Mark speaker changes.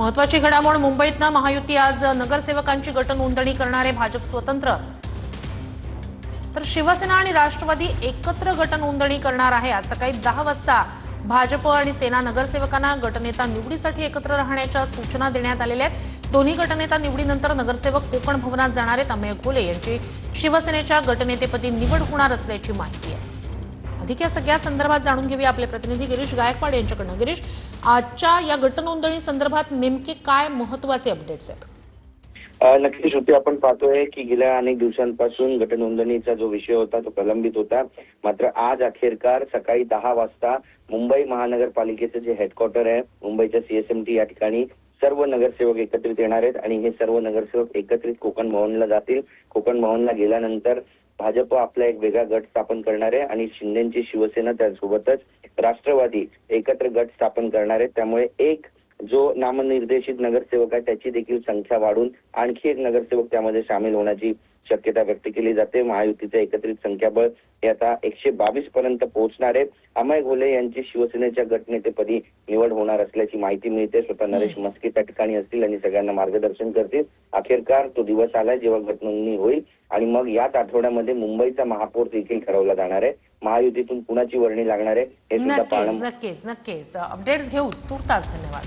Speaker 1: महत्वाची घडामोड मुंबईतनं महायुती आज नगरसेवकांची गट नोंदणी करणारे भाजप स्वतंत्र तर शिवसेना आणि राष्ट्रवादी एकत्र गट नोंदणी करणार आहे। आज सकाळी 10 वाजता भाजप आणि सेना नगरसेवकांना गटनेता निवडीसाठी एकत्र राहण्याच्या सूचना देण्यात आलेल्या आहेत। दोन्ही गटनेता निवडीनंतर नगरसेवक कोकण भवनात जाणार आहेत। अमेय घोले यांची शिवसेनेच्या गटनेतेपदी निवड होणार असल्याची माहिती आहे। अधिक या सगळ्या संदर्भात जाणून घेऊया आपले प्रतिनिधी गिरीश गायकवाड यांच्याकडून। गिरीश, आजच्या या गटनोंदणी संदर्भात नेमके काय महत्त्वाचे अपडेट्स आहेत?
Speaker 2: नक्कीच श्रुती, आपण पाहतोय की गेल्या अनेक दिवसांपासून गटनोंदणीचा जो विषय होता तो प्रलंबित होता। मात्र आज अखेरकार सकाळी 10 वाजता मुंबई महानगरपालिकेचे जे हेडक्वार्टर आहे मुंबईच्या सीएसएमटी या ठिकाणी सर्व नगरसेवक एकत्रित येणार आहेत आणि हे सर्व नगरसेवक एकत्रित कोकण भवनला जातील। कोकण भवनला गेल्यानंतर भाजप आपला एक वेगळा गट स्थापन करणार आहे आणि शिंदेची शिवसेना त्यासोबतच राष्ट्रवादी एकत्र गट स्थापन करणार आहे। त्यामुळे एक जो नामनिर्देशित नगरसेवक आहे त्याची देखील संख्या वाढून आणखी एक नगरसेवक त्यामध्ये सामील होण्याची शक्यता व्यक्त केली जाते। महायुतीचे एकत्रित संख्याबळ हे आता 122 पर्यंत पोहोचणार आहे। अमेय घोले यांची शिवसेनेच्या गटनेतेपदी निवड होणार असल्याची माहिती मिळते। स्वतः नरेश मस्के त्या ठिकाणी असतील आणि सगळ्यांना मार्गदर्शन करतील। अखेरकार तो दिवस आलाय जेव्हा गटनोंदणी होईल आणि मग याच आठवड्यामध्ये मुंबईचा महापौर देखील ठरवला जाणार आहे। महायुतीतून कुणाची वर्णी लागणार आहे हे सुद्धा पाहणं
Speaker 1: नक्कीच अपडेट्स घेऊस। तुर्तास धन्यवाद।